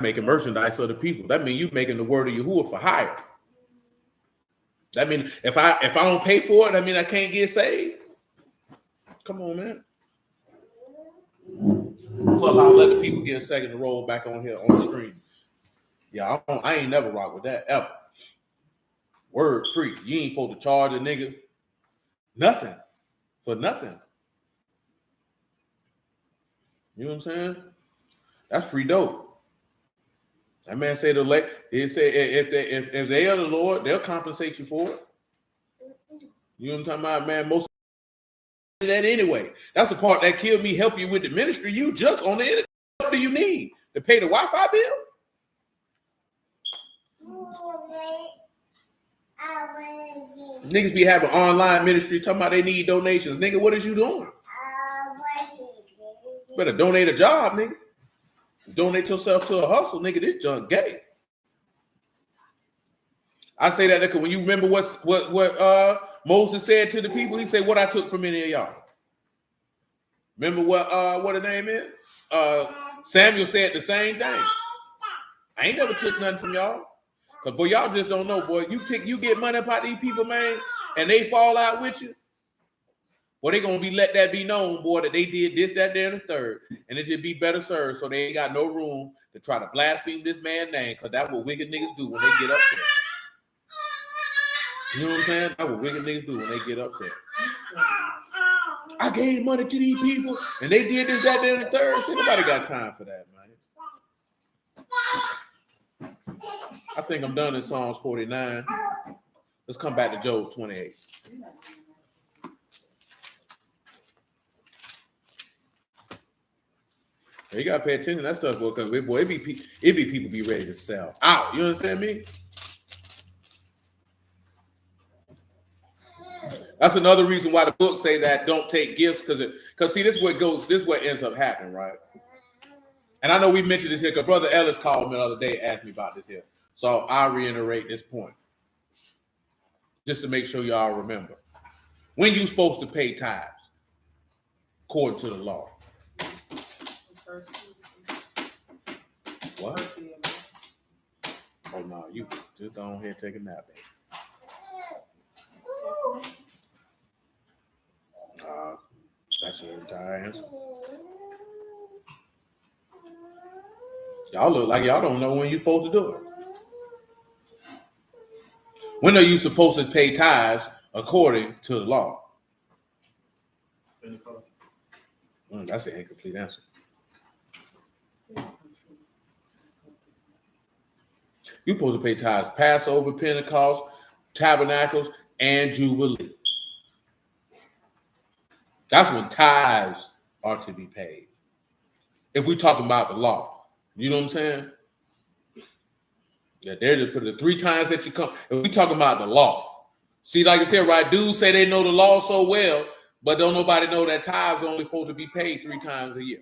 making merchandise of the people. That means you making the word of Yahuwah for hire. That means if I don't pay for it, I mean I can't get saved. Come on, man. Well, I'll let the people get a second to roll back on here on the stream. Yeah, I ain't never rock with that ever. Word free. You ain't supposed to charge a nigga nothing for nothing. You know what I'm saying? That's free dope. That man said he said if they are the Lord, they'll compensate you for it. You know what I'm talking about, man? Most of that anyway. That's the part that killed me. Help you with the ministry. You just on the internet. What do you need to pay the Wi-Fi bill? Niggas be having online ministry talking about they need donations. Nigga, what is you doing? Better donate a job, nigga. Donate yourself to a hustle, nigga. This junk gay. I say that because when you remember what Moses said to the people, he said, "What I took from any of y'all." Remember what the name is? Samuel said the same thing. I ain't never took nothing from y'all. Cause boy, y'all just don't know, boy. You get money up out these people, man, and they fall out with you. Well, they gonna let that be known, boy, that they did this, that, there, and the third, and it just be better served. So they ain't got no room to try to blaspheme this man's name, cause that's what wicked niggas do when they get upset. You know what I'm saying? That's what wicked niggas do when they get upset. I gave money to these people, and they did this, that, there, and the third. See, nobody got time for that, man. I think I'm done in Psalms 49. Let's come back to Job 28. You gotta pay attention to that stuff, boy, because boy, it be people be ready to sell out. You understand me? That's another reason why the books say that don't take gifts, because see, this is what ends up happening, right? And I know we mentioned this here because Brother Ellis called me the other day, asked me about this here. So I'll reiterate this point just to make sure y'all remember. When you supposed to pay tithes according to the law? What? Oh no, you just go ahead and take a nap, baby. That's your entire answer. Y'all look like y'all don't know when you're supposed to do it. When are you supposed to pay tithes according to the law? That's an incomplete answer. You're supposed to pay tithes Passover, Pentecost, Tabernacles, and Jubilee. That's when tithes are to be paid. If we're talking about the law, you know what I'm saying? Yeah, they're to put it 3 times that you come. If we talking about the law, see, like I said, right? Dudes say they know the law so well, but don't nobody know that tithes are only supposed to be paid 3 times a year.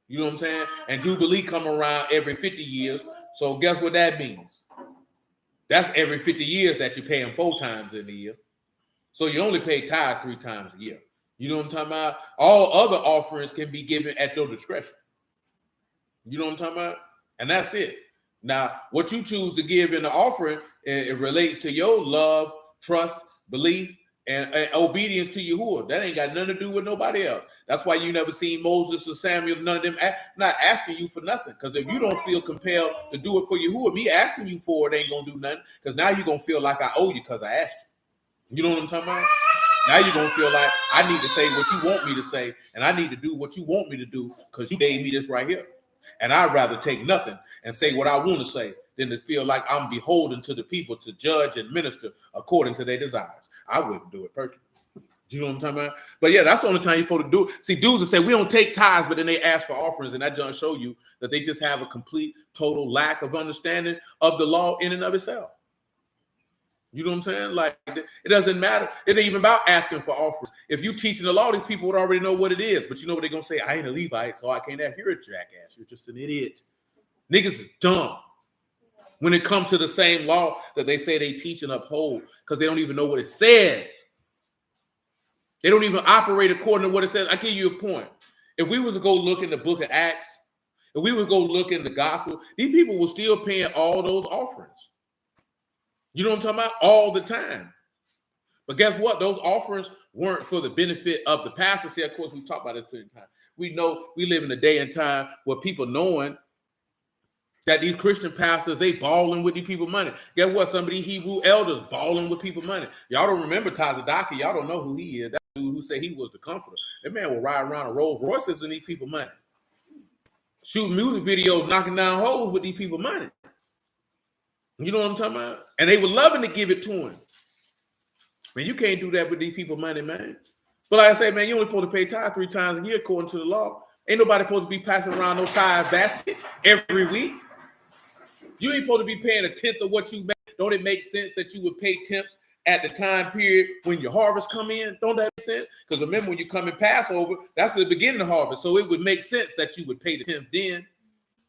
You know what I'm saying? And Jubilee come around every 50 years. So guess what that means? That's every 50 years that you pay them 4 times in a year. So you only pay tithe 3 times a year. You know what I'm talking about? All other offerings can be given at your discretion. You know what I'm talking about? And that's it. Now, what you choose to give in the offering, it relates to your love, trust, belief, and obedience to Yahuwah. That ain't got nothing to do with nobody else. That's why you never seen Moses or Samuel, none of them, not asking you for nothing. Because if you don't feel compelled to do it for Yahuwah, me asking you for it ain't going to do nothing. Because now you're going to feel like I owe you because I asked you. You know what I'm talking about? Now you're going to feel like I need to say what you want me to say, and I need to do what you want me to do because you gave me this right here. And I'd rather take nothing and say what I want to say than to feel like I'm beholden to the people to judge and minister according to their desires. I wouldn't do it perfectly. Do you know what I'm talking about? But yeah, that's the only time you're supposed to do it. See, dudes will say, we don't take tithes, but then they ask for offerings, and that doesn't show you that they just have a complete, total lack of understanding of the law in and of itself. You know what I'm saying? Like, it doesn't matter. It ain't even about asking for offerings. If you teaching the law, these people would already know what it is. But you know what they're going to say? I ain't a Levite, so I can't have here a jackass. You're just an idiot. Niggas is dumb when it comes to the same law that they say they teach and uphold because they don't even know what it says. They don't even operate according to what it says. I give you a point. If we was to go look in the book of Acts, if we would go look in the gospel, these people were still paying all those offerings. You know what I'm talking about? All the time. But guess what? Those offerings weren't for the benefit of the pastor. See, of course, we talk about this plenty of time. We know we live in a day and time where people knowing that these Christian pastors, they balling with these people money. Guess what? Some of these Hebrew elders balling with people money. Y'all don't remember Tazadaki. Y'all don't know who he is. That dude who said he was the comforter. That man will ride around a Rolls Royces and these people money. Shoot music videos, knocking down holes with these people money. You know what I'm talking about? And they were loving to give it to him. Man, you can't do that with these people money, man. But like I say, man, you only supposed to pay tithe 3 times a year according to the law. Ain't nobody supposed to be passing around no tithe basket every week. You ain't supposed to be paying 1/10 of what you make. Don't it make sense that you would pay tenths at the time period when your harvest come in? Don't that make sense? Because remember, when you come in Passover, that's the beginning of harvest. So it would make sense that you would pay the 10th then.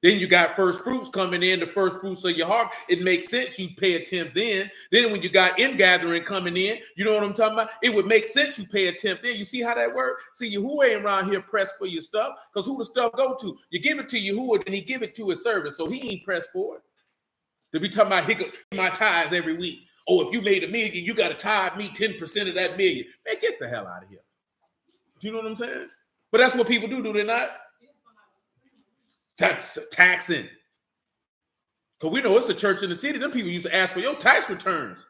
Then you got first fruits coming in, the first fruits of your harvest. It makes sense you pay a 10th then. Then when you got ingathering coming in, you know what I'm talking about? It would make sense you pay a 10th then. You see how that works? See, Yahuwah ain't around here pressed for your stuff, because who the stuff go to? You give it to Yahuwah, and he give it to his servant, so he ain't pressed for it. To be talking about my tithes every week. Oh, if you made $1 million, you got to tithe me 10% of that $1 million. Man, get the hell out of here. Do you know what I'm saying? But that's what people do they not? That's taxing. Because we know it's a church in the city. Them people used to ask for your tax returns.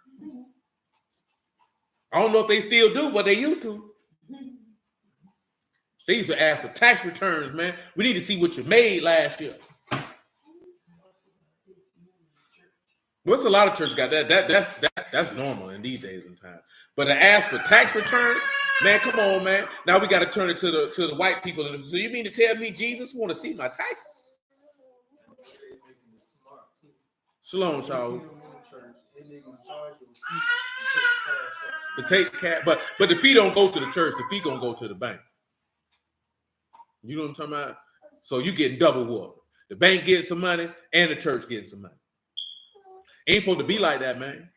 I don't know if they still do, but they used to. They used to ask for tax returns, man. We need to see what you made last year. What's a lot of churches got that? That's normal in these days and time. But to ask for tax returns, man, come on, man. Now we got to turn it to the white people. So you mean to tell me Jesus want to see my taxes? Shalom, Shaw. The take cash, but the fee don't go to the church. The fee gonna go to the bank. You know what I'm talking about? So you getting double whooped. The bank getting some money and the church getting some money. Ain't supposed to be like that, man.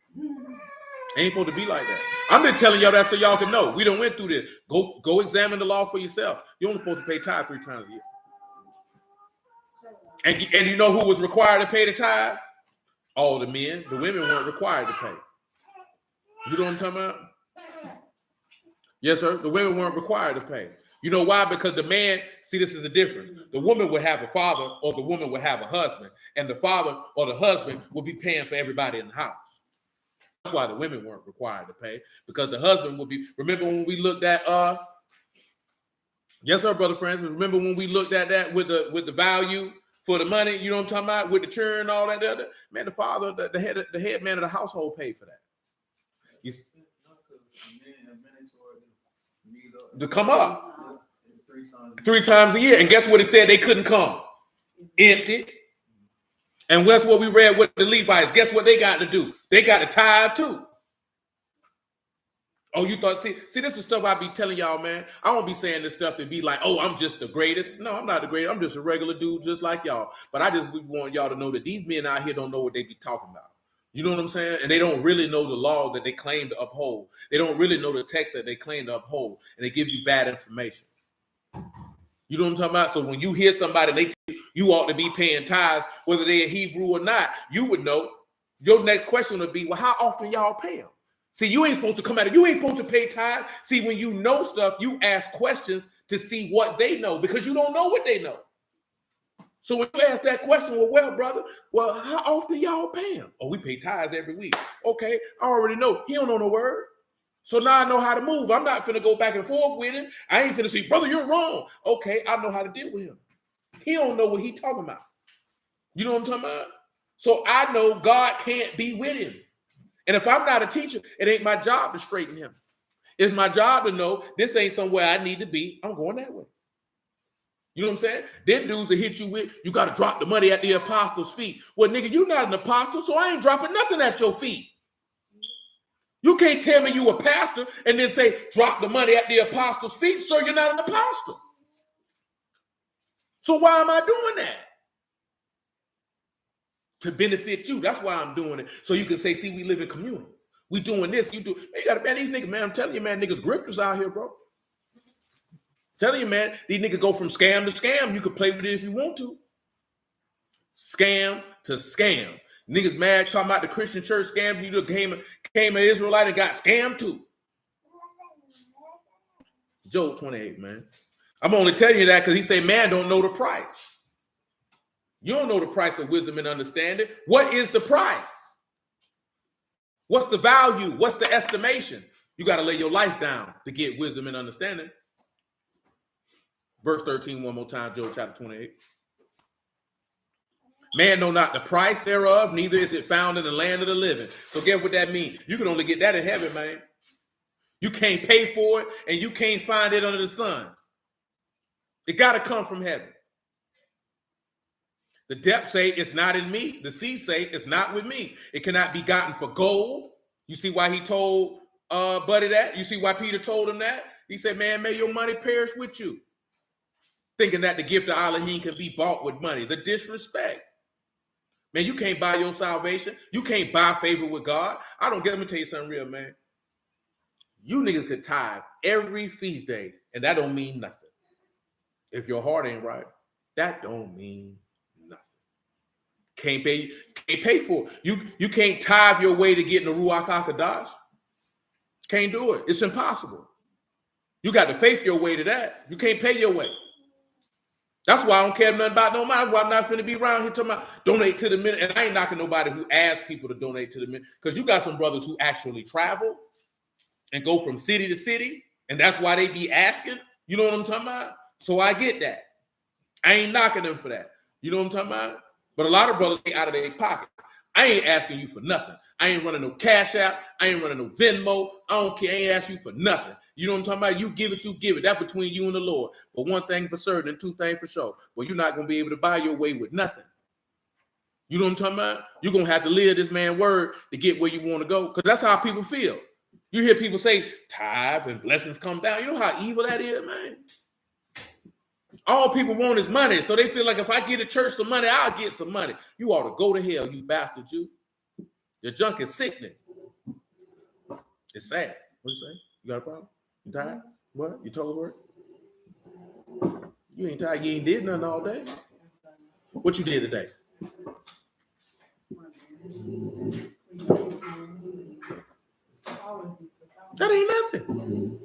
Ain't supposed to be like that. I'm just telling y'all that so y'all can know. We done went through this. Go examine the law for yourself. You're only supposed to pay tithe 3 times a year. And you know who was required to pay the tithe? All the men. The women weren't required to pay. You know what I'm talking about? Yes, sir. The women weren't required to pay. You know why? Because the man, see, this is the difference. The woman would have a father, or the woman would have a husband, and the father or the husband would be paying for everybody in the house. That's why the women weren't required to pay, because the husband would be. Remember when we looked at yes, sir, brother Francis. Remember when we looked at that with the value for the money? You know what I'm talking about, with the churn and all that other. Man, the father, the head man of the household paid for that. To come up 3 times a year. And guess what it said? They couldn't come. Empty. And that's what we read with the Levites. Guess what they got to do? They got to tithe too. Oh, you thought, see, this is stuff I be telling y'all, man. I won't be saying this stuff to be like, oh, I'm just the greatest. No, I'm not the greatest. I'm just a regular dude just like y'all. But I just want y'all to know that these men out here don't know what they be talking about. You know what I'm saying? And they don't really know the law that they claim to uphold. They don't really know the text that they claim to uphold. And they give you bad information. You know what I'm talking about? So when you hear somebody, they tell you ought to be paying tithes, whether they're Hebrew or not, you would know. Your next question would be, well, how often y'all pay them? See, you ain't supposed to come at it. You ain't supposed to pay tithes. See, when you know stuff, you ask questions to see what they know, because you don't know what they know. So when you ask that question, well, brother, how often y'all pay him? Oh, we pay tithes every week. Okay, I already know. He don't know no word. So now I know how to move. I'm not finna go back and forth with him. I ain't finna say, brother, you're wrong. Okay, I know how to deal with him. He don't know what he talking about. You know what I'm talking about? So I know God can't be with him. And if I'm not a teacher, it ain't my job to straighten him. It's my job to know this ain't somewhere I need to be. I'm going that way. You know what I'm saying? Them dudes will hit you with, you got to drop the money at the apostles' feet. Well, nigga, you're not an apostle, so I ain't dropping nothing at your feet. You can't tell me you a pastor and then say, drop the money at the apostles' feet, sir, you're not an apostle. So why am I doing that? To benefit you. That's why I'm doing it. So you can say, see, we live in community. We doing this. You do. Man, you got to, man, these niggas, man, I'm telling you, man, niggas grifters out here, bro. Telling you, man, these niggas go from scam to scam. You can play with it if you want to. Scam to scam. Niggas mad talking about the Christian church scams. You became an Israelite and got scammed too. Job 28, man. I'm only telling you that because he said man don't know the price. You don't know the price of wisdom and understanding. What is the price? What's the value? What's the estimation? You got to lay your life down to get wisdom and understanding. Verse 13, one more time, Job chapter 28. Man know not the price thereof, neither is it found in the land of the living. So get what that means. You can only get that in heaven, man. You can't pay for it, and you can't find it under the sun. It got to come from heaven. The depths say it's not in me. The sea say it's not with me. It cannot be gotten for gold. You see why he told Buddy that? You see why Peter told him that? He said, man, may your money perish with you. Thinking that the gift of Alahym can be bought with money. The disrespect. Man, you can't buy your salvation. You can't buy favor with God. I don't get, let me tell you something real, man. You niggas could tithe every feast day, and that don't mean nothing. If your heart ain't right, that don't mean nothing. Can't pay for it. You can't tithe your way to get in the Ruach HaKodesh. Can't do it. It's impossible. You got to faith your way to that. You can't pay your way. That's why I don't care nothing about no money. Why I'm not finna be around here talking about donate to the minute. And I ain't knocking nobody who asks people to donate to the minute. Because you got some brothers who actually travel and go from city to city. And that's why they be asking. You know what I'm talking about? So I get that. I ain't knocking them for that. You know what I'm talking about? But a lot of brothers ain't out of their pocket. I ain't asking you for nothing. I ain't running no Cash App. I ain't running no Venmo. I don't care. I ain't asking you for nothing. You know what I'm talking about? You give it, you give it. That's between you and the Lord. But one thing for certain and two things for sure. Well, you're not going to be able to buy your way with nothing. You know what I'm talking about? You're going to have to live this man's word to get where you want to go. Because that's how people feel. You hear people say tithe and blessings come down. You know how evil that is, man? All people want is money. So they feel like if I get a church some money, I'll get some money. You ought to go to hell, you bastard, you. Your junk is sickening. It's sad. What you say? You got a problem? You tired? What? You told work? You ain't tired. You ain't did nothing all day. What you did today? That ain't nothing.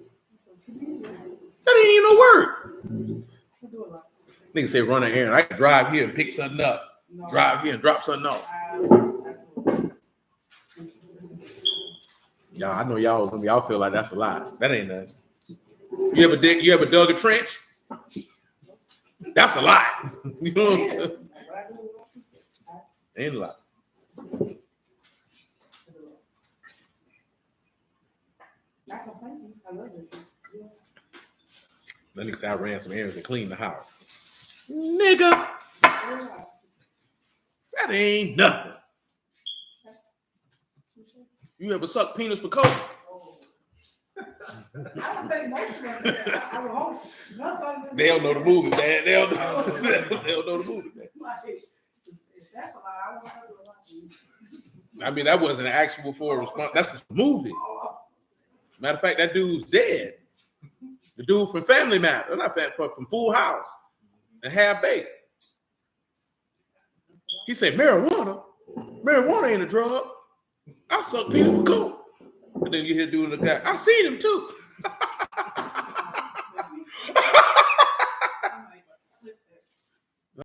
That ain't even no work. Nigga say run an errand. I can drive here and pick something up. Drive here and drop something off. Y'all, I know y'all feel like that's a lie. That ain't nothing. You ever dug a trench? That's a lie. You know what I'm saying? Ain't a lie. That nigga say I ran some errands and cleaned the house. Nigga, that ain't nothing. You ever suck penis for coke? I don't think most of us. I would hope. They don't know the movie, man. They don't know the movie, man. If that's a lie, I won't have to watch it. I mean, that wasn't an actual for a response. That's a movie. Matter of fact, that dude's dead. The dude from Family Matter, not from Full House and Half Baked. He said, marijuana ain't a drug. I suck penis for coke. And then you hear the dude in the guy. I seen him too.